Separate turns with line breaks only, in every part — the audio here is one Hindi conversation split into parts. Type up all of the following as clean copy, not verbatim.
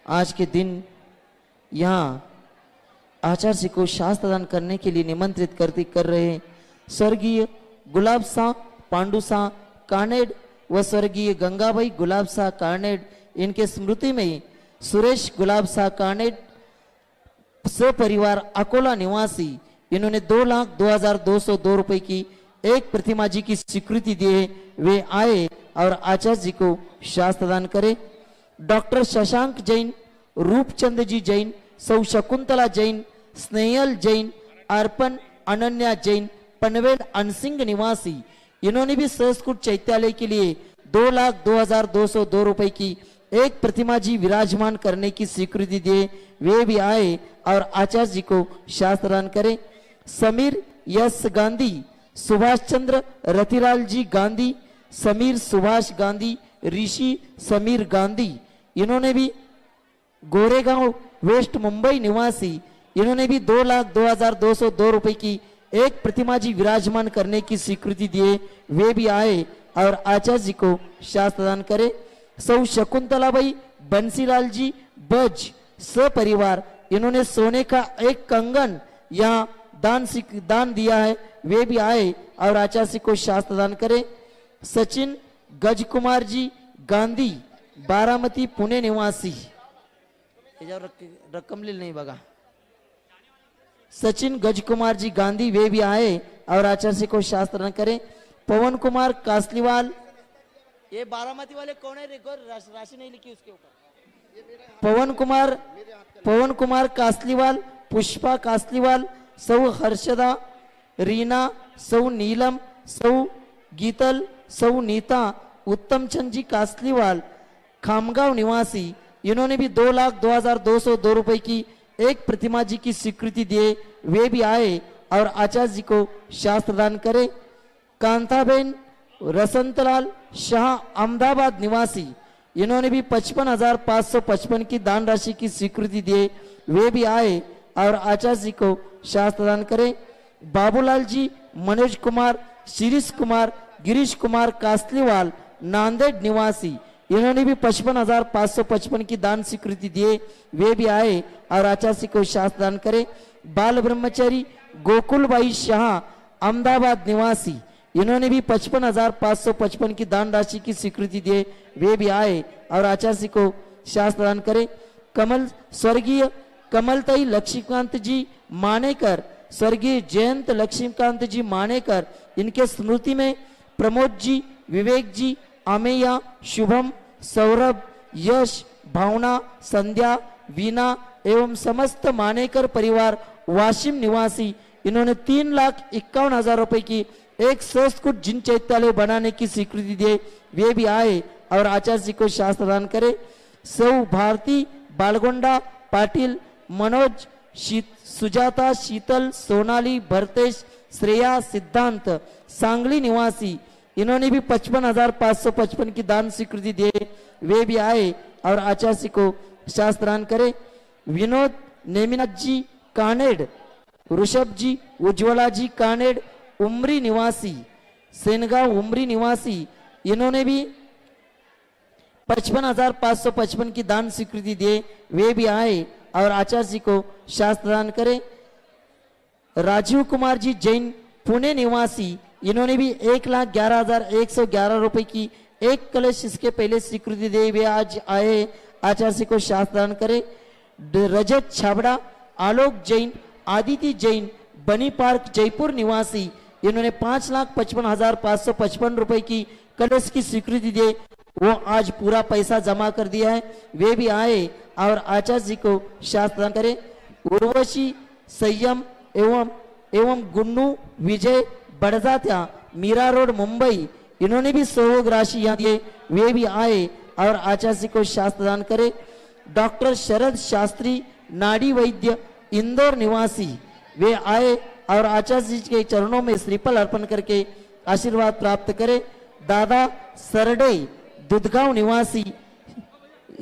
आज के दिन यहाँ आचार्य जी को शास्त्र दान करने के लिए निमंत्रित कर रहे हैं स्वर्गीय गुलाब शाह पांडु शाह कानेड व स्वर्गीय गंगाबाई गुलाब शाह कानेड। इनके स्मृति में सुरेश गुलाब शाह कानेड सपरिवार अकोला निवासी इन्होंने 2,02,202 रुपए की एक प्रतिमा जी की स्वीकृति दी है। वे आए और आचार्य जी को शास्त्र दान करे। डॉक्टर शशांक जैन, रूपचंद जी जैन, सौ शकुंतला जैन, स्नेहल जैन, अर्पण अनन्या जैन, पनवेल अनसिंग निवासी इन्होंने भी संस्कृत चैत्यालय के लिए 2,02,202 रुपए की एक प्रतिमा जी विराजमान करने की स्वीकृति दिए। वे भी आए और आचार्य जी को शास्त्र दान करें। समीर यस गांधी, सुभाष चंद्र रतिलाल जी गांधी, समीर सुभाष गांधी, ऋषि समीर गांधी इन्होंने भी गोरेगांव वेस्ट मुंबई निवासी इन्होंने भी 2,02,202 रुपए की एक प्रतिमा जी विराजमान करने की स्वीकृति दिए। वे भी आए और आचार्य जी को शास्त्र दान करे। सौ शकुंतलाबाई बंसीलाल जी बज सपरिवार इन्होंने सोने का एक कंगन यहाँ दान दिया है। वे भी आए और आचार्य जी को शास्त्र दान करे। सचिन गजकुमार जी गांधी बारामती पुणे निवासी रक्कम लिहिली नाही बघा। सचिन गजकुमार जी गांधी वे भी आए और आचार्य जी को शास्त्र दान करें। पवन कुमार कासलीवाल, ये बारामती वाले कौन है? राशि नहीं लिखी उसके ऊपर। पवन कुमार कासलीवाल, पुष्पा कासलीवाल, सौ हर्षदा, रीना, सौ नीलम, सौ गीतल, सौ नीता, उत्तम चंद जी कासलीवाल खामगांव निवासी इन्होंने भी 2,02,202 रुपए की एक प्रतिमा जी की स्वीकृति दिए। वे भी आए और आचार्य जी को शास्त्र दान करे। कांताबेन रसंतलाल शाह अहमदाबाद निवासी इन्होंने भी 55,555 की दान राशि की स्वीकृति दिए। वे भी आए और आचार्य जी को शास्त्र दान करें। बाबूलाल जी, मनोज कुमार, शिरीष कुमार, गिरीश कुमार कासलीवाल नांदेड़ निवासी इन्होंने भी 55,555 की दान स्वीकृति दिए। वे भी आए और आचार्य जी को शास्त्र दान करें। बाल ब्रह्मचारी गोकुलबाई शाह अहमदाबाद निवासी इन्होंने भी 55,555 की दान राशि की स्वीकृति दिए। वे भी आए और आचार्य जी को शास्त्र दान करें। स्वर्गीय कमलताई लक्ष्मीकांत जी मानेकर, स्वर्गीय जयंत लक्ष्मीकांत जी मानेकर इनके स्मृति में प्रमोद जी, विवेक जी, अमेया, शुभम, सौरभ, यश, भावना, संध्या, वीना एवं समस्त मानेकर परिवार वाशिम निवासी इन्होंने 3,51,000 रुपए की एक संस्कृत जिन चैत्यालय बनाने की स्वीकृति दिए। वे भी आए और आचार्य जी को शास्त्र दान करे। सौ भारती बालगोंडा पाटिल, मनोज, सुजाता, शीतल, सोनाली, भरतेश, श्रेया, सिद्धांत सांगली निवासी इन्होंने भी 55,555 की दान स्वीकृति दिए। वे भी आए और आचार्य जी को शास्त्र दान करे। विनोद नेमिनाथ जी कानेड, ऋषभ जी, उज्ज्वला जी कानेड उमरी निवासी, सेनगांव उमरी निवासी इन्होंने भी 55,555 की दान स्वीकृति दिए। वे भी आए और आचार्य जी को शास्त्र दान करें। राजीव कुमार जी जैन पुणे निवासी इन्होंने भी 1,11,111 रुपए की एक कलश इसके पहले स्वीकृति दे। वे आज आए आचार्य जी को शास्त्र दान करें। रजत छाबड़ा, आलोक जैन, आदिति जैन बनी पार्क जयपुर निवासी इन्होंने 5,55,555 रुपए की कलश की स्वीकृति दे। वो आज पूरा पैसा जमा कर दिया है। वे भी आए और आचार्य जी को शास्त्र दान करें। उर्वशी, संयम एवं गुन्नू विजय बड़जात्या मीरा रोड मुंबई इन्होंने भी सहयोग राशि यहाँ दिए। वे भी आए और आचार्य जी को शास्त्र दान करे। डॉक्टर शरद शास्त्री नाड़ी वैद्य इंदौर निवासी वे आए और आचार्य जी के चरणों में श्रीफल अर्पण करके आशीर्वाद प्राप्त करे। दादा सरडे दुधगांव निवासी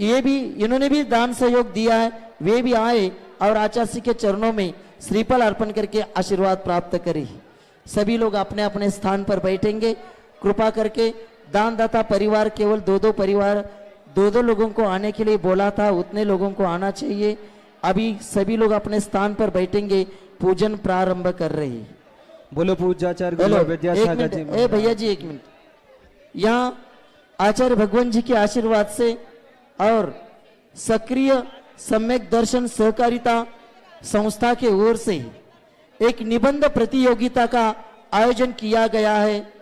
ये भी इन्होंने भी दान सहयोग दिया है। वे भी आए और आचार्य जी के चरणों में श्रीफल अर्पण करके आशीर्वाद प्राप्त करें। सभी लोग अपने अपने स्थान पर बैठेंगे। कृपा करके दानदाता परिवार केवल 2-2 परिवार दो दो लोगों को आने के लिए बोला था, उतने लोगों को आना चाहिए। अभी सभी लोग अपने स्थान पर बैठेंगे, पूजन प्रारंभ कर रहे हैं।
बोलो पूज्याचार्य
हेलो,
गुरु विद्यासागर जी
ए भैया जी एक मिनट। यहाँ आचार्य भगवान जी के आशीर्वाद से और सक्रिय सम्यक दर्शन सहकारिता संस्था के ओर से एक निबंध प्रतियोगिता का आयोजन किया गया है।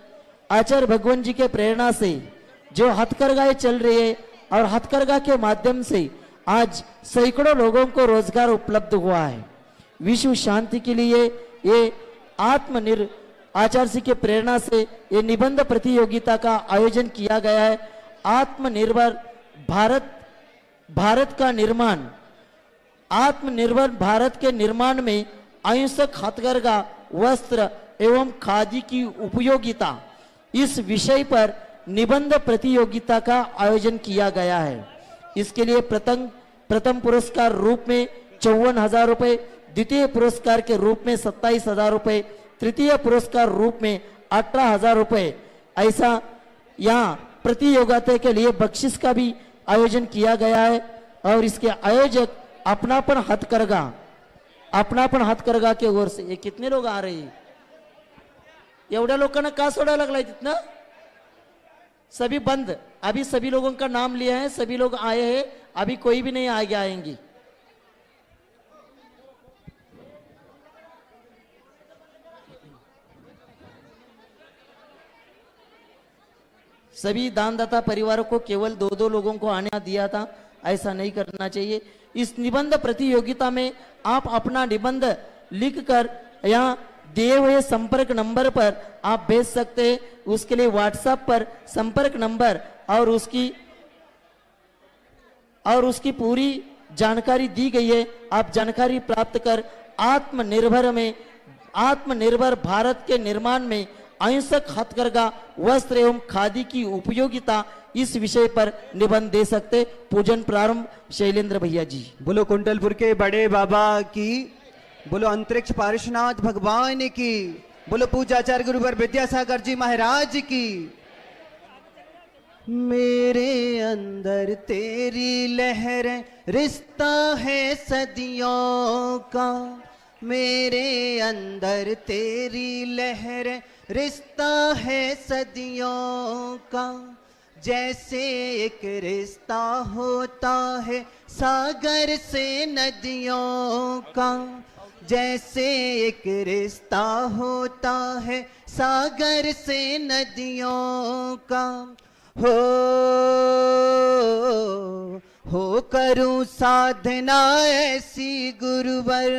आचार्य भगवान जी के प्रेरणा से जो हथकरघाएं चल रही है और हथकरघा के माध्यम से आज सैकड़ों लोगों को रोजगार उपलब्ध हुआ है। विश्व शांति के लिए ये आचार्य जी के प्रेरणा से ये निबंध प्रतियोगिता का आयोजन किया गया है। आत्मनिर्भर भारत का निर्माण, आत्मनिर्भर भारत के निर्माण में अहिंसक हथकरघा वस्त्र एवं खादी की उपयोगिता, इस विषय पर निबंध प्रतियोगिता का आयोजन किया गया है। इसके लिए प्रथम पुरस्कार रूप में 54,000 रुपए, द्वितीय पुरस्कार के रूप में 27,000 रुपए, तृतीय पुरस्कार रूप में 18,000 रुपए, ऐसा यहाँ प्रतियोगिता के लिए बख्शिश का भी आयोजन किया गया है। और इसके आयोजक अपनापन हथकरघा के ओर से। ये कितने लोग आ रहे हैं? एवढ्या लोकांना का सोडा लागलाय तिथनं? सभी बंद। अभी सभी लोगों का नाम लिया है, सभी लोग आए हैं, अभी कोई भी नहीं आगे आएंगी। सभी दानदाता परिवारों को केवल दो दो लोगों को आने दिया था, ऐसा नहीं करना चाहिए। इस निबंध प्रतियोगिता में आप अपना निबंध लिखकर यहाँ दिए हुए संपर्क नंबर पर आप भेज सकते हैं। उसके लिए व्हाट्सएप पर संपर्क नंबर और उसकी पूरी जानकारी दी गई है। आप जानकारी प्राप्त कर आत्मनिर्भर भारत के निर्माण में अहिंसक हथकरघा वस्त्र एवं खादी की उपयोगिता, इस विषय पर निबंध दे सकते। पूजन प्रारंभ शैलेंद्र भैया जी।
बोलो कुंडलपुर के बड़े बाबा की, बोलो अंतरिक्ष पार्श्वनाथ भगवान की, बोलो पूज्याचार्य गुरुवर विद्यासागर जी महाराज की। मेरे अंदर तेरी लहरें, रिश्ता है सदियों का। मेरे अंदर तेरी लहरें, रिश्ता है सदियों का। जैसे एक रिश्ता होता है सागर से नदियों का, जैसे एक रिश्ता होता है सागर से नदियों का। हो करूं साधना ऐसी गुरुवर,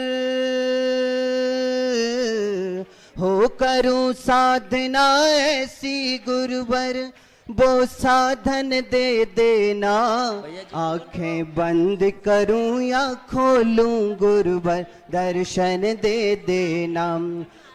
हो करूं साधना ऐसी गुरुवर, वो साधन दे देना। आंखें बंद करूं या खोलूं गुरुवर, दर्शन दे देना।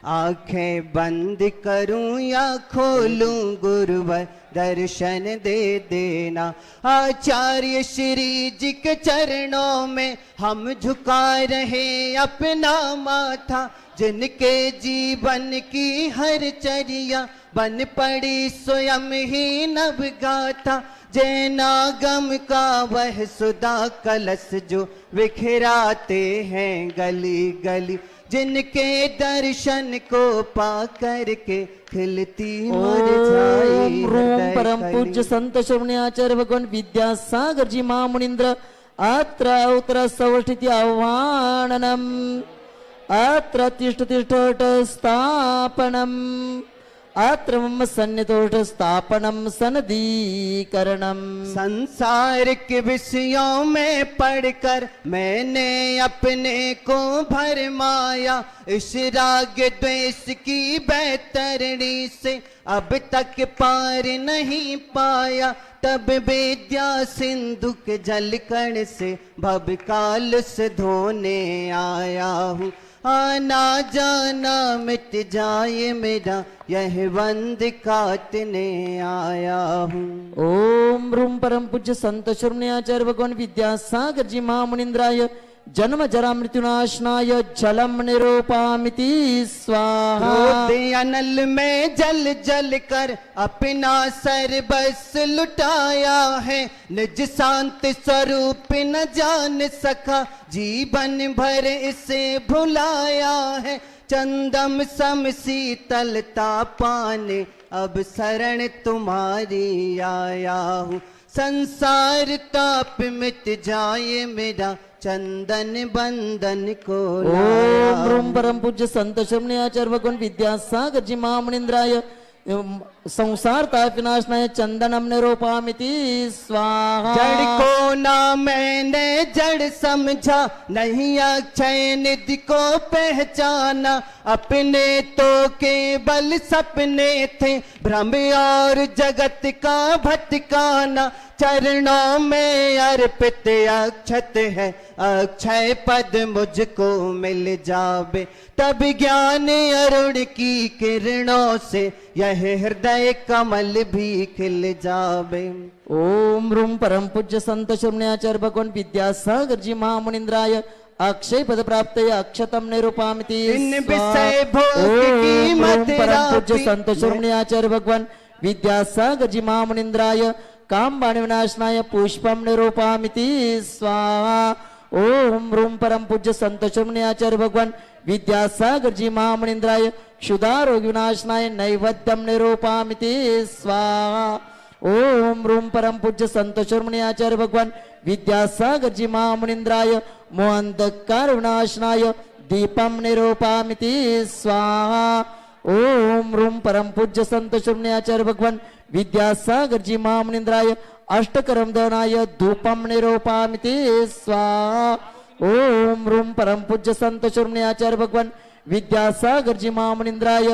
आंखें बंद करूं या खोलूं गुरुवर, दर्शन दे देना। आचार्य श्री जी के चरणों में हम झुका रहे अपना माथा, जिनके जीवन की हर चर्या बन पड़ी स्वयं ही नव गाथा। जैनागम का वह सुधा कलश जो बिखराते हैं गली गली, जिनके दर्शन को पा करके खिलती मुरझाई हृदय
परम
कली।
पूज्य संत श्रवणी आचार्य भगवान विद्यासागर जी महामुनींद्र अत्र उत्तर सवर्षिति आह्वाननम, अत्र तिष्ठ तिष्ठ स्थापनम, अत्र मम सन्निधोष स्थापनम सनदीकरणम।
संसार के विषयों में पढ़कर मैंने अपने को भरमाया, इस राग द्वेष की बैतरणी से अब तक पार नहीं पाया। तब विद्या सिंधु के जलकण से भवकाल से धोने आया हूँ। आना जाना मिट जाए मेरा, यह बंद काटने आया हूँ।
ओम रूम परम पूज्य संत श्रवणी आचार्य भगवान विद्यासागर जी महामुनींद्राय जन्म जरा मृत्युनाशनाय जलम निरूपामिति स्वाहा।
क्रोध अनल में जल जल कर अपना सर्वस लुटाया है, निज शांत स्वरूप न जान सका, जीवन भर इसे भुलाया है। चंदम सम शीतलता पाने अब शरण तुम्हारी आया हूँ, संसार ताप मिट जाए मेरा, चंदन बंदन को लाया
ओम रूम परम पूज्य संत शरण्य आचार्य भगवान विद्यासागर जी महामुनिंद्राय संसार ताप विनाशनाय चंदनम निरूपामिति स्वाहा।
जड़ को ना मैंने जड़ समझा, नहीं अक्षय निधि को पहचाना, अपने तो केवल सपने थे, भ्रम और जगत का भटकाना। चरणों में अर्पित अक्षत है, अक्षय पद मुझको मिल जावे, तब ज्ञान अरुण की किरणों से यह हृदय कमल भी खिल जावे।
ओम रूम परम पूज्य संत शरण्याचार्य भगवान विद्यासागर जी महामुनिंद्राय अक्षय पद प्राप्त अक्षतम निरूपामिति
इन
स्वाहा।
विषय भोग की
ओम
मत
रूम परम पूज्य
रापी
संत शरण्याचार्य भगवान विद्यासागर जी महामुनिंद्राय काम बाण विनाशनाय पुष्पम निरूपामिति स्वाहा। ओम रूम परम पूज्य संत शरण्याचार्य भगवान विद्यासागर जी महामुनिंद्राय क्षुधा रोग विनाशनाय नैवेद्यम निरूपामिति स्वाहा। ओम रूम परम पूज्य संत शरण्याचार्य भगवान विद्यासागर जी महामुनिंद्राय मोहंधकार विनाशनाय दीपम निरूपामिति स्वाहा। ओम रूम परम पूज्य संत शरण्याचार्य भगवान विद्यासागर जी महामुनिंद्राय अष्टकरम दहनाय धूपम निरूपामिति स्वाहा। ओम रूम परम पूज्य संत शरण्याचार्य भगवान विद्यासागर जी महामुनिंद्राय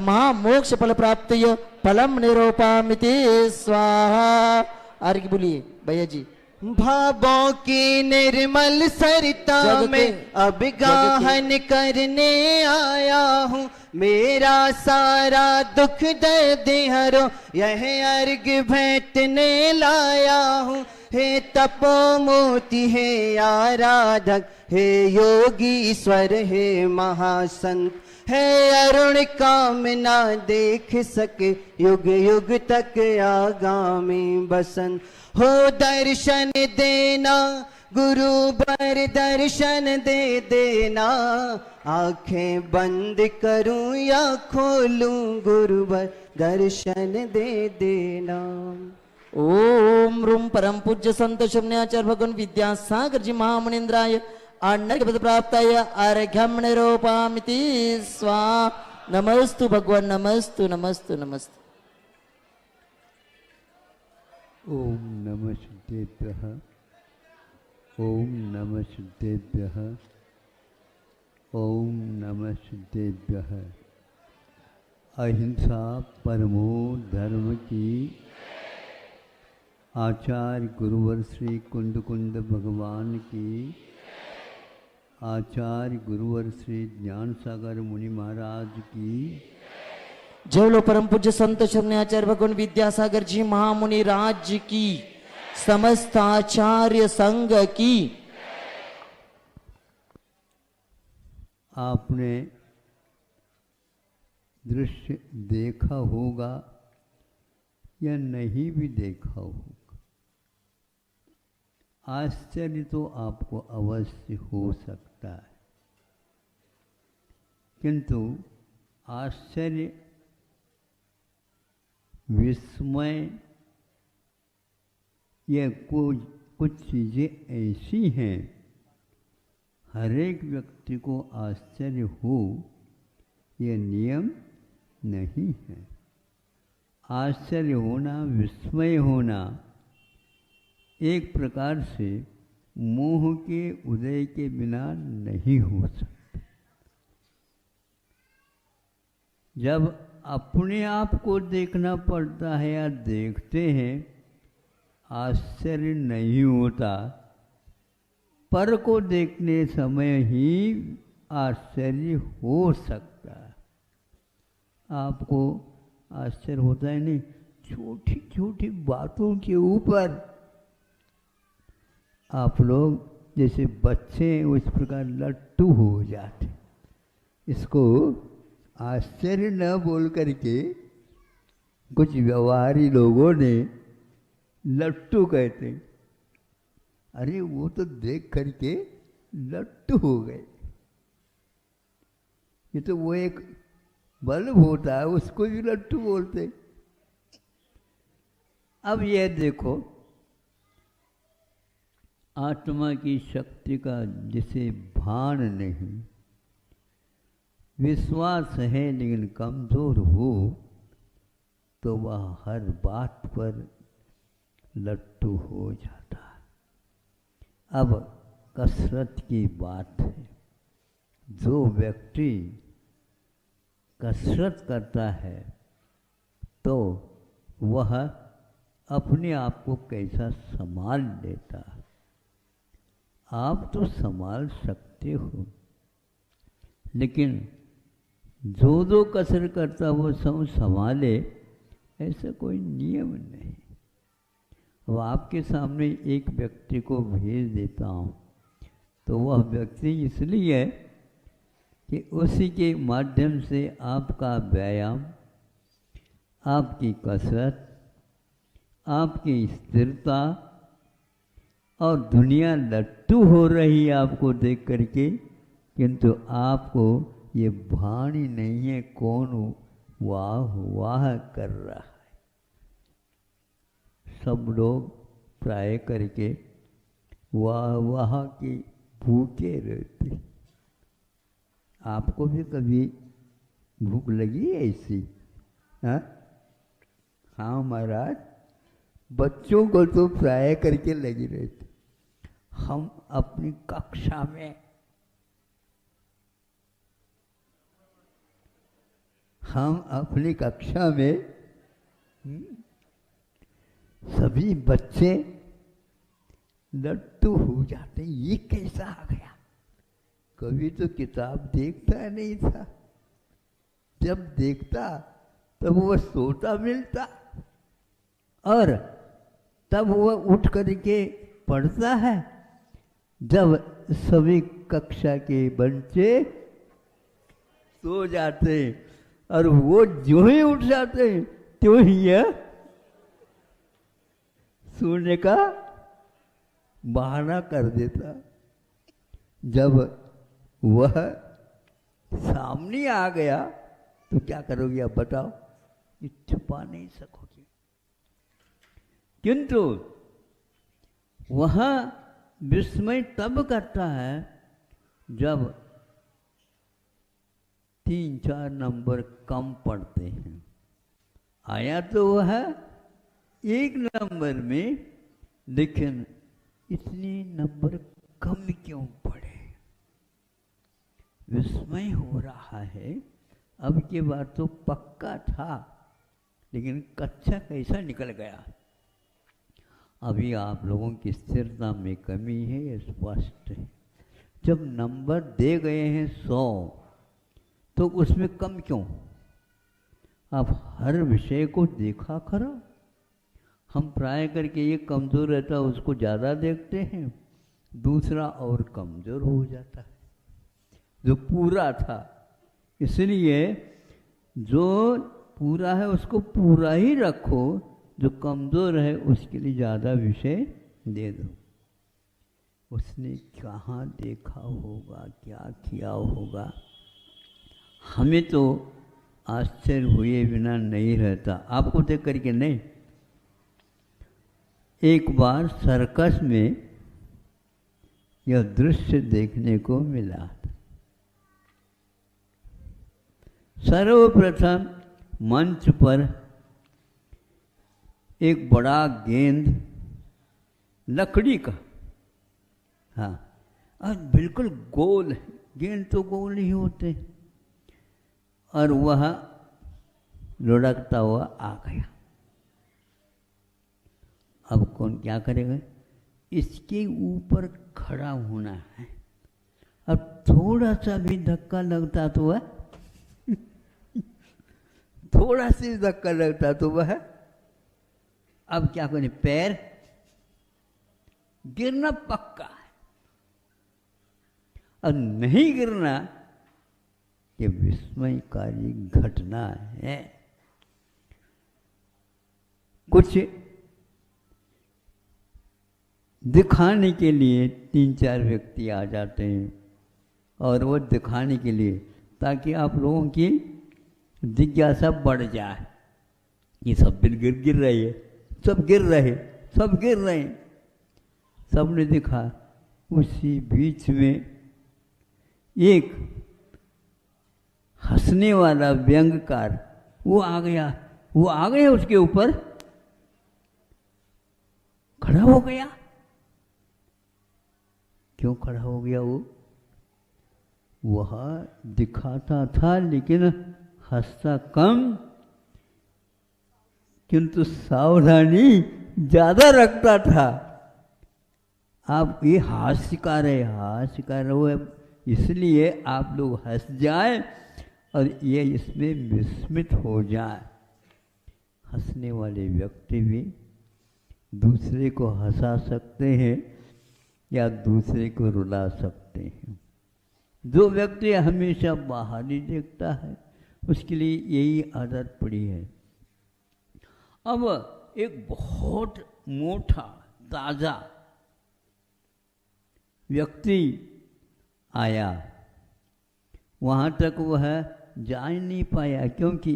महामोक्ष फल प्राप्ति फलम निरूपामिति स्वाहा। आगे बोलिए भैया जी।
भावों की निर्मल सरिता में अब गाहन करने आया हूँ, मेरा सारा दुख दर्द हरो यह अर्घ भेंटने लाया हूँ। हे तपो मोती हे आराधक, हे योगीश्वर हे महासंत, है अरुण कामना देख सके युग युग तक आगामी बसंत। हो दर्शन देना गुरु बर दर्शन दे देना, आंखें बंद करूं या खोलूं गुरु बर दर्शन दे देना।
ओम रूम परम पूज्य संत शरण्याचार्य भगवान विद्यासागर जी महामुनिंद्राय अन्नपद प्राप्ताय अर्घ्यम निरूपामिति स्वाहा। नमस्तु भगवान नमस्तु नमस्तु नमस्तु।
ओम नमः सिद्धेभ्यः, ओम नमः सिद्धेभ्यः, ओम नमः सिद्धेभ्यः। अहिंसा परमो धर्म की आचार्य गुरुवर श्री कुंद कुंद भगवान की, आचार्य गुरुवर श्री ज्ञान सागर मुनि महाराज की।
जय बोलो परम पूज्य संत शरण्याचार्य भगवान विद्यासागर जी महामुनि राज्य की, समस्त आचार्य संघ की।
आपने दृश्य देखा होगा या नहीं भी देखा होगा, आश्चर्य तो आपको अवश्य हो सकता है, किंतु आश्चर्य विस्मय ये कुछ चीज़ें ऐसी हैं, हर एक व्यक्ति को आश्चर्य हो ये नियम नहीं है। आश्चर्य होना, विस्मय होना एक प्रकार से मोह के उदय के बिना नहीं हो सकता। जब अपने आप को देखना पड़ता है या देखते हैं, आश्चर्य नहीं होता, पर को देखने समय ही आश्चर्य हो सकता है। आपको आश्चर्य होता है नहीं, छोटी छोटी बातों के ऊपर आप लोग जैसे बच्चे उस प्रकार लट्टू हो जाते। इसको आश्चर्य न बोल करके कुछ व्यवहारी लोगों ने लट्टू कहते, अरे वो तो देख करके लट्टू हो गए। ये तो वो एक बल्ब होता है, उसको भी लट्टू बोलते। अब ये देखो, आत्मा की शक्ति का जिसे भान नहीं, विश्वास है लेकिन कमजोर हो, तो वह हर बात पर लट्टू हो जाता है। अब कसरत की बात है। जो व्यक्ति कसरत करता है तो वह अपने आप को कैसा संभाल लेता है। आप तो संभाल सकते हो, लेकिन जो कसरत करता वो सब संभाले, ऐसा कोई नियम नहीं। अब आपके सामने एक व्यक्ति को भेज देता हूँ, तो वह व्यक्ति इसलिए कि उसी के माध्यम से आपका व्यायाम, आपकी कसरत, आपकी स्थिरता और दुनिया लट्टू हो रही है आपको देख करके, किंतु आपको ये भान ही नहीं है कौन वाह वाह कर रहा है। सब लोग प्राय करके वाह वाह की भूखे रहते। आपको भी कभी भूख लगी है ऐसी? हाँ हाँ महाराज, बच्चों को तो प्राय करके लगी रहती। हम अपनी कक्षा में सभी बच्चे लट्टू हो जाते। ये कैसा आ गया? कभी तो किताब देखता नहीं था, जब देखता तब वह सोता मिलता और तब वह उठ करके पढ़ता है। जब सभी कक्षा के बच्चे सो जाते और वो जो ही उठ जाते त्यों ही यह सोने का बहाना कर देता। जब वह सामने आ गया तो क्या करोगे आप बताओ? ये छुपा नहीं सकोगे। किंतु वह विस्मय तब करता है जब 3-4 नंबर कम पड़ते हैं। आया तो वह 1 नंबर में, लेकिन इतने नंबर कम क्यों पड़े? विस्मय हो रहा है। अब की बात तो पक्का था, लेकिन कच्चा कैसा निकल गया। अभी आप लोगों की स्थिरता में कमी है, ये स्पष्ट है। जब नंबर दे गए हैं 100, तो उसमें कम क्यों? आप हर विषय को देखा करो। हम प्राय करके ये कमज़ोर रहता है उसको ज़्यादा देखते हैं, दूसरा और कमज़ोर हो जाता है जो पूरा था। इसलिए जो पूरा है उसको पूरा ही रखो, जो कमज़ोर है उसके लिए ज़्यादा विषय दे दो। उसने कहाँ देखा होगा, क्या किया होगा, हमें तो आश्चर्य हुए बिना नहीं रहता। आपको देख करके नहीं। एक बार सर्कस में यह दृश्य देखने को मिला। सर्वप्रथम मंच पर एक बड़ा गेंद लकड़ी का, हाँ, और बिल्कुल गोल है। गेंद तो गोल ही होते, और वह लुढ़कता हुआ आ गया। अब कौन क्या करेगा? इसके ऊपर खड़ा होना है। अब थोड़ा सा भी धक्का लगता तो वह थोड़ा सा धक्का लगता तो वह अब क्या करें? पैर गिरना पक्का है। और नहीं गिरना ये विस्मयकारी घटना है। कुछ दिखाने के लिए 3-4 व्यक्ति आ जाते हैं और वो दिखाने के लिए ताकि आप लोगों की जिज्ञासा बढ़ जाए। ये सब गिर रही है, सब गिर रहे, सब गिर रहे हैं, सबने दिखा। उसी बीच में एक हंसने वाला व्यंग्यकार वो आ गया उसके ऊपर खड़ा हो गया। क्यों खड़ा हो गया? वो वह दिखाता था लेकिन हंसता कम, किंतु सावधानी ज्यादा रखता था। आप ये हास्यकार है वो इसलिए आप लोग हंस जाए और ये इसमें विस्मित हो जाए। हंसने वाले व्यक्ति भी दूसरे को हंसा सकते हैं या दूसरे को रुला सकते हैं। जो व्यक्ति हमेशा बाहर ही देखता है उसके लिए यही आदत पड़ी है। अब एक बहुत मोटा ताजा व्यक्ति आया, वहां तक वह जा ही नहीं पाया क्योंकि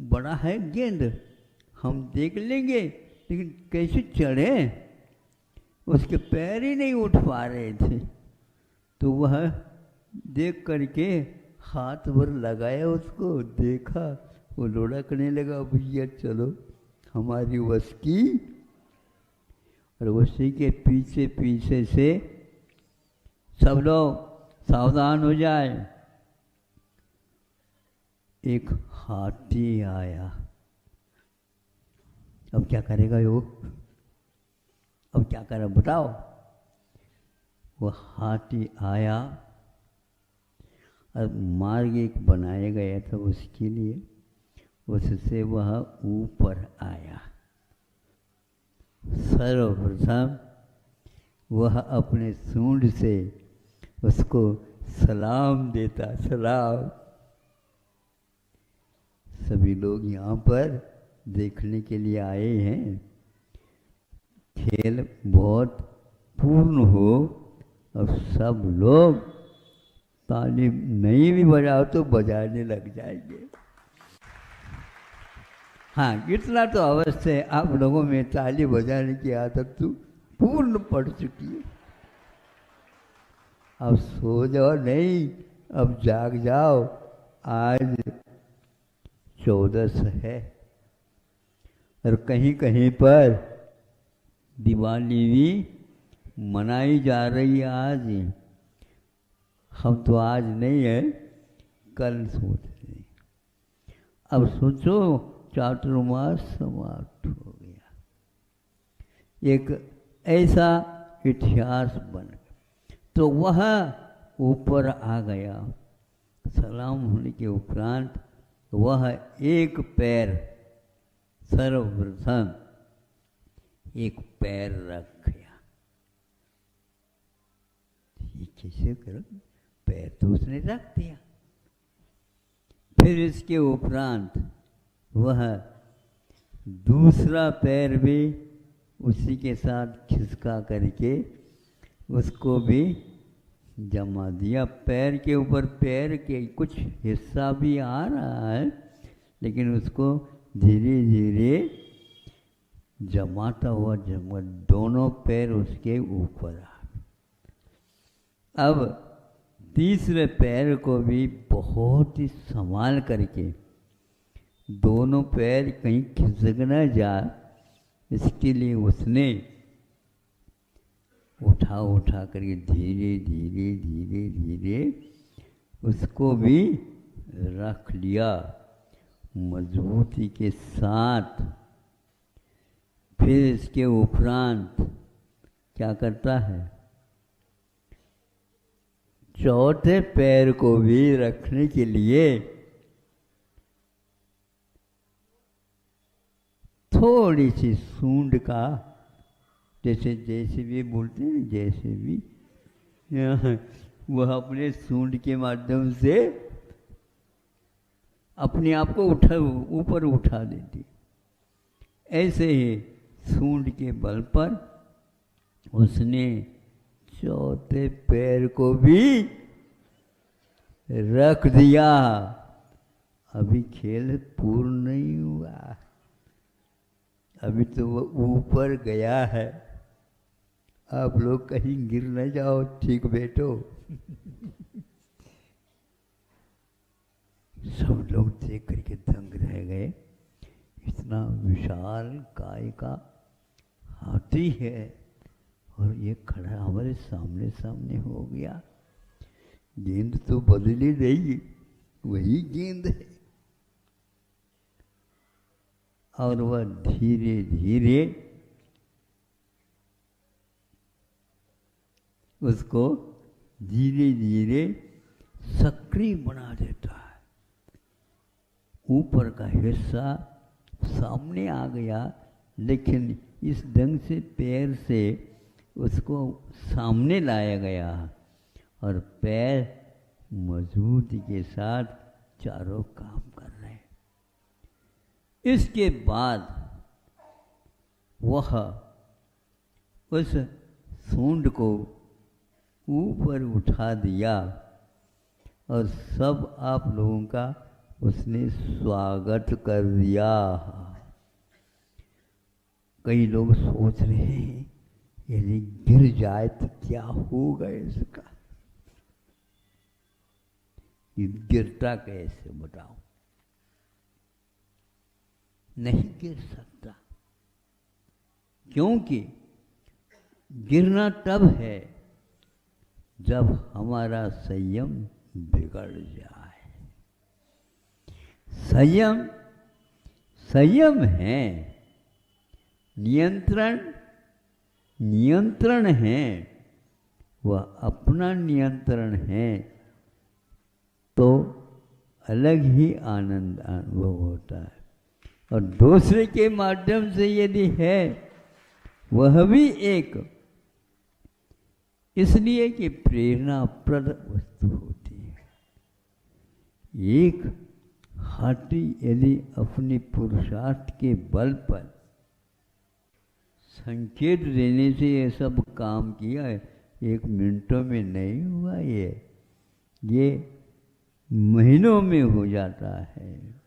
बड़ा है गेंद, हम देख लेंगे लेकिन कैसे चढ़े, उसके पैर ही नहीं उठ पा रहे थे। तो वह देख करके हाथ भर लगाया, उसको देखा, वो लुढ़कने लगा, भैया चलो हमारी वश की। और उसी के पीछे पीछे से सब लोग सावधान हो जाए। एक हाथी आया। अब क्या करेगा वो? अब क्या करे बताओ? वो हाथी आया और मार्ग एक बनाया गया था उसके लिए, उससे वह ऊपर आया। सर्वप्रथम वह अपने सूंड से उसको सलाम देता। सलाम। सभी लोग यहाँ पर देखने के लिए आए हैं। खेल बहुत पूर्ण हो और सब लोग ताली नहीं भी बजाओ तो बजाने लग जाएंगे। हाँ, इतना तो अवश्य है, आप लोगों में ताली बजाने की आदत तो पूर्ण पड़ चुकी है। अब सो जाओ नहीं, अब जाग जाओ। आज 14 है और कहीं कहीं पर दिवाली भी मनाई जा रही है। आज हम तो आज नहीं है, कल सोच रहे हैं। अब सोचो चातुर्मास समाप्त हो गया, एक ऐसा इतिहास बन गया। तो वह ऊपर आ गया। सलाम होने के उपरांत वह एक पैर, सर्वप्रथम एक पैर रख गया। ये कैसे करो? पैर तो उसने रख दिया। फिर इसके उपरांत वह दूसरा पैर भी उसी के साथ खिसका करके उसको भी जमा दिया। पैर के ऊपर पैर के कुछ हिस्सा भी आ रहा है, लेकिन उसको धीरे धीरे जमाता हुआ दोनों पैर उसके ऊपर आ। अब तीसरे पैर को भी बहुत ही संभाल करके, दोनों पैर कहीं खिसक न जाए, इसके लिए उसने उठा करके धीरे धीरे धीरे धीरे उसको भी रख लिया मजबूती के साथ। फिर इसके उपरांत क्या करता है? चौथे पैर को भी रखने के लिए थोड़ी सी सूंड का जैसे JCB बोलते हैं, JCB वह अपने सूंड के माध्यम से अपने आप को ऊपर उठा देती। ऐसे ही सूंड के बल पर उसने चौथे पैर को भी रख दिया। अभी खेल पूर्ण नहीं हुआ, अभी तो वो ऊपर गया है। आप लोग कहीं गिर न जाओ, ठीक बैठो। सब लोग देख करके दंग रह गए। इतना विशाल काय का हाथी है और ये खड़ा हमारे सामने सामने हो गया। गेंद तो बदली नहीं, वही गेंद है। और वह धीरे धीरे उसको धीरे धीरे सक्रिय बना देता है। ऊपर का हिस्सा सामने आ गया, लेकिन इस ढंग से पैर से उसको सामने लाया गया और पैर मजबूती के साथ चारों काम कर रहे हैं। इसके बाद वह उस सूंड को ऊपर उठा दिया और सब आप लोगों का उसने स्वागत कर दिया। कई लोग सोच रहे हैं यदि गिर जाए तो क्या होगा इसका, ये गिरता कैसे बताओ। नहीं गिर सकता, क्योंकि गिरना तब है जब हमारा संयम बिगड़ जाए। संयम संयम है, नियंत्रण है, वह अपना नियंत्रण है तो अलग ही आनंद अनुभव होता है। और दूसरे के माध्यम से यदि है वह भी एक, इसलिए कि प्रेरणाप्रद वस्तु होती है। एक हाथी यदि अपने पुरुषार्थ के बल पर संकेत देने से ये सब काम किया है, 1 मिनटों में नहीं हुआ, ये महीनों में हो जाता है।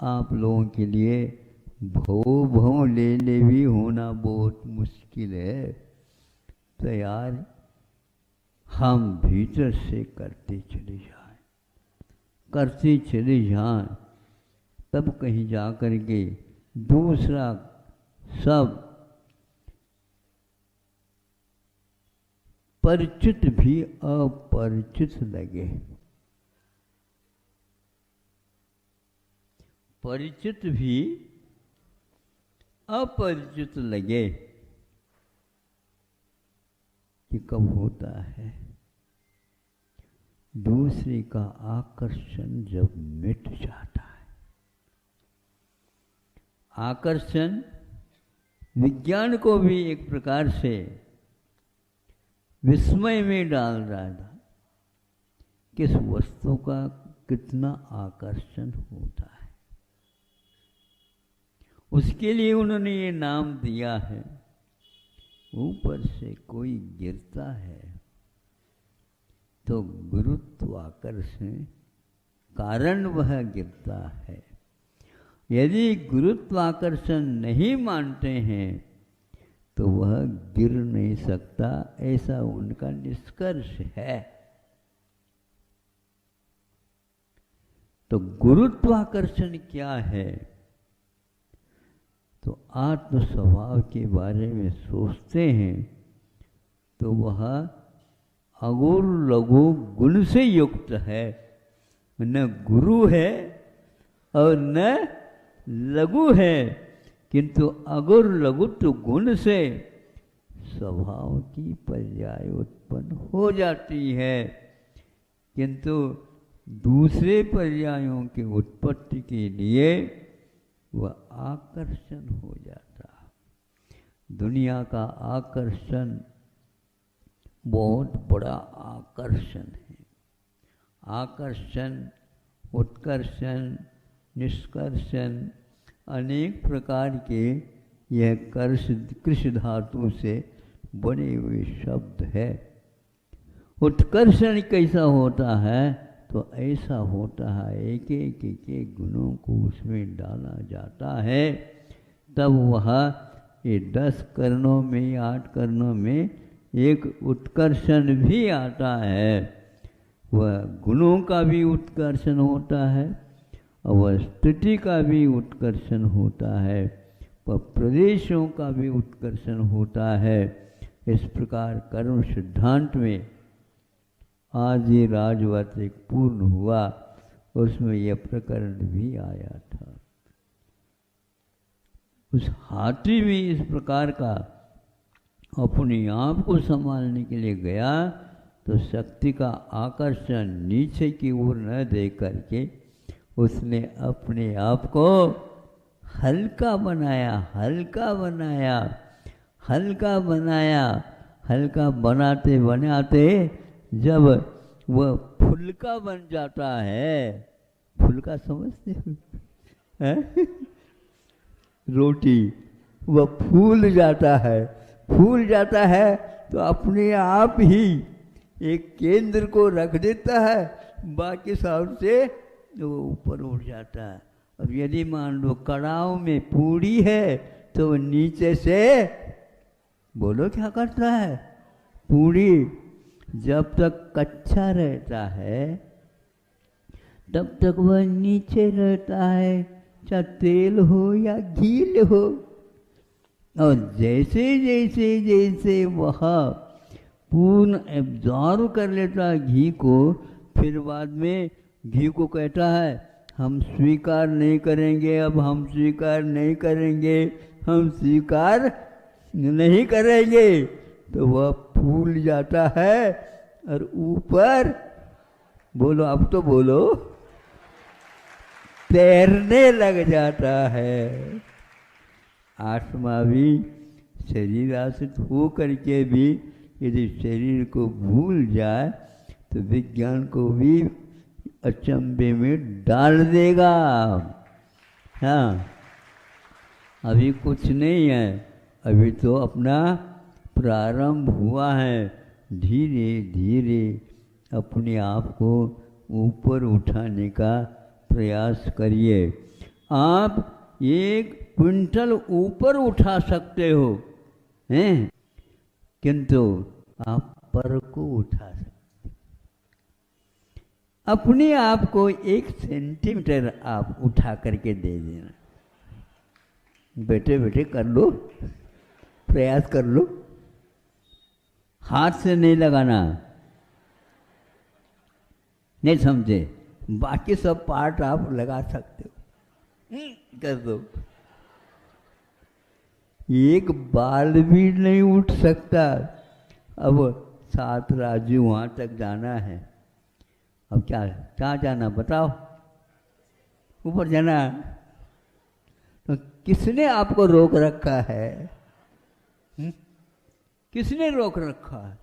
आप लोगों के लिए भव लेने भी होना बहुत मुश्किल है। तो यार हम भीतर से करते चले जाएं, तब कहीं जा कर के दूसरा सब परिचित भी अपरिचित लगे, परिचित भी अपरिचित लगे। ये कब होता है? दूसरे का आकर्षण जब मिट जाता है। आकर्षण विज्ञान को भी एक प्रकार से विस्मय में डाल रहा था। किस वस्तु का कितना आकर्षण होता है, उसके लिए उन्होंने ये नाम दिया है। ऊपर से कोई गिरता है तो गुरुत्वाकर्षण कारण वह गिरता है। यदि गुरुत्वाकर्षण नहीं मानते हैं तो वह गिर नहीं सकता, ऐसा उनका निष्कर्ष है। तो गुरुत्वाकर्षण क्या है? तो आत्म स्वभाव के बारे में सोचते हैं तो वह अगुर लघु गुण से युक्त है। न गुरु है और न लघु है, किंतु अगुर लघुत्व गुण से स्वभाव की पर्याय उत्पन्न हो जाती है, किंतु दूसरे पर्यायों की उत्पत्ति के लिए वह आकर्षण हो जाता। दुनिया का आकर्षण बहुत बड़ा आकर्षण है। आकर्षण, उत्कर्षण, निष्कर्षण अनेक प्रकार के यह कृष धातु से बने हुए शब्द है। उत्कर्षण कैसा होता है? तो ऐसा होता है एक एक गुणों को उसमें डाला जाता है, तब वह ये 10 कर्णों में 8 कर्णों में एक उत्कर्षण भी आता है। वह गुणों का भी उत्कर्षण होता है और वह स्तुति का भी उत्कर्षण होता है, वह प्रदेशों का भी उत्कर्षण होता है। इस प्रकार कर्म सिद्धांत में आज ये राजवत एक पूर्ण हुआ, उसमें यह प्रकरण भी आया था। उस हाथी भी इस प्रकार का अपने आप को संभालने के लिए गया, तो शक्ति का आकर्षण नीचे की ओर न दे करके उसने अपने आप को हल्का बनाया, हल्का बनाया, हल्का बनाया। हल्का बनाते बनाते जब वह फुल्का बन जाता है, फुल्का समझते हो? रोटी, वह फूल जाता है, फूल जाता है तो अपने आप ही एक केंद्र को रख देता है, बाकी सब से वो ऊपर उठ जाता है। और यदि मान लो कड़ाव में पूड़ी है तो वो नीचे से, बोलो क्या करता है? पूड़ी जब तक कच्चा रहता है तब तक वह नीचे रहता है, चाहे तेल हो या घी हो। और जैसे जैसे जैसे वह पूर्ण एब्जॉर्व कर लेता है घी को, फिर बाद में घी को कहता है हम स्वीकार नहीं करेंगे, अब हम स्वीकार नहीं करेंगे, हम स्वीकार नहीं करेंगे। तो वह फूल जाता है और ऊपर, बोलो अब तो बोलो, तैरने लग जाता है। आत्मा भी शरीर आश्रित हो करके भी यदि शरीर को भूल जाए तो विज्ञान को भी अचंभे में डाल देगा। हाँ, अभी कुछ नहीं है, अभी तो अपना प्रारंभ हुआ है। धीरे धीरे अपने आप को ऊपर उठाने का प्रयास करिए। आप 1 क्विंटल ऊपर उठा सकते हो, हैं? किंतु आप पर को उठा सकते, अपने आप को 1 सेंटीमीटर आप उठा करके दे देना। बैठे बैठे कर लो, प्रयास कर लो, हाथ से नहीं लगाना, नहीं समझे? बाकी सब पार्ट आप लगा सकते हो, कर दो। एक बाल भी नहीं उठ सकता। अब 7 राजू वहां तक जाना है, अब क्या कहाँ जाना बताओ? ऊपर जाना। तो किसने आपको रोक रखा है? किसने रोक रखा है?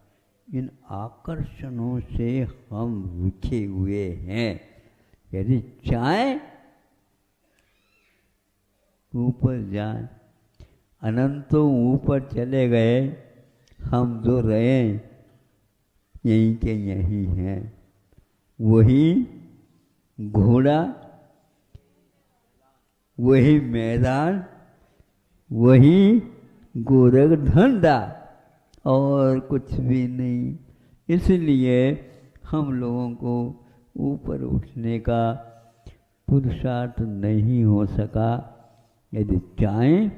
इन आकर्षणों से हम रुके हुए हैं। यदि चाहे ऊपर जाए, अनंतों ऊपर चले गए, हम जो रहे यहीं के यहीं हैं। वही घोड़ा, वही मैदान, वही गोरख धंधा, और कुछ भी नहीं। इसलिए हम लोगों को ऊपर उठने का पुरुषार्थ नहीं हो सका। यदि चाहें,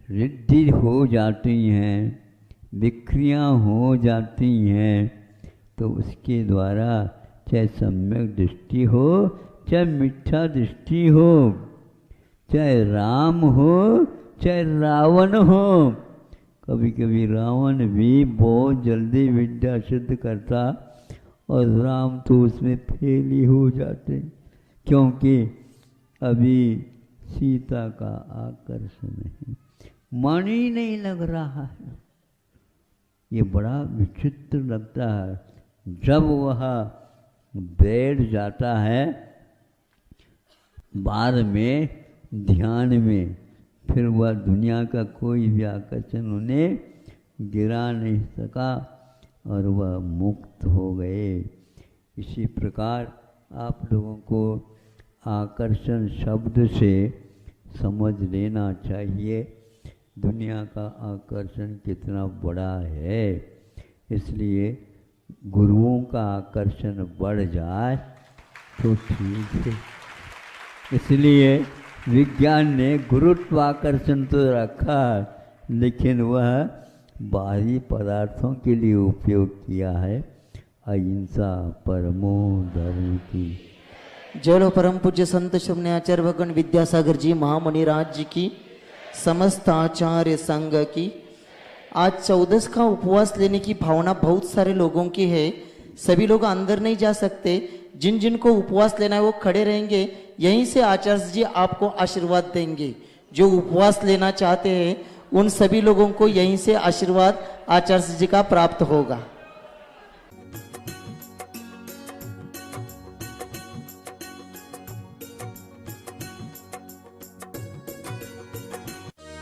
रिद्धि हो जाती हैं, विक्रियाँ हो जाती हैं, तो उसके द्वारा चाहे सम्यक दृष्टि हो, चाहे मिथ्या दृष्टि हो, चाहे राम हो, चाहे रावण हो। कभी कभी रावण भी बहुत जल्दी विद्या सिद्ध करता और राम तो उसमें फेल ही हो जाते, क्योंकि अभी सीता का आकर्षण है। मन ही नहीं लग रहा है। ये बड़ा विचित्र लगता है। जब वह बैठ जाता है बाद में ध्यान में, फिर वह दुनिया का कोई भी आकर्षण उन्हें गिरा नहीं सका और वह मुक्त हो गए। इसी प्रकार आप लोगों को आकर्षण शब्द से समझ लेना चाहिए दुनिया का आकर्षण कितना बड़ा है। इसलिए गुरुओं का आकर्षण बढ़ जाए तो ठीक है। इसलिए विज्ञान ने गुरुत्वाकर्षण तो रखा, लेकिन वह बाहरी पदार्थों के लिए उपयोग किया है। अहिंसा परमो धर्म की।
जय लो परम पूज्य संत श्रमणे आचार्य भगवान विद्यासागर जी महामणिराज जी की, समस्त आचार्य संघ की। आज 14 का उपवास लेने की भावना बहुत सारे लोगों की है। सभी लोग अंदर नहीं जा सकते। जिन जिन को उपवास लेना है वो खड़े रहेंगे। यहीं से आचार्य जी आपको आशीर्वाद देंगे। जो उपवास लेना चाहते हैं उन सभी लोगों को यहीं से आशीर्वाद आचार्य जी का प्राप्त होगा।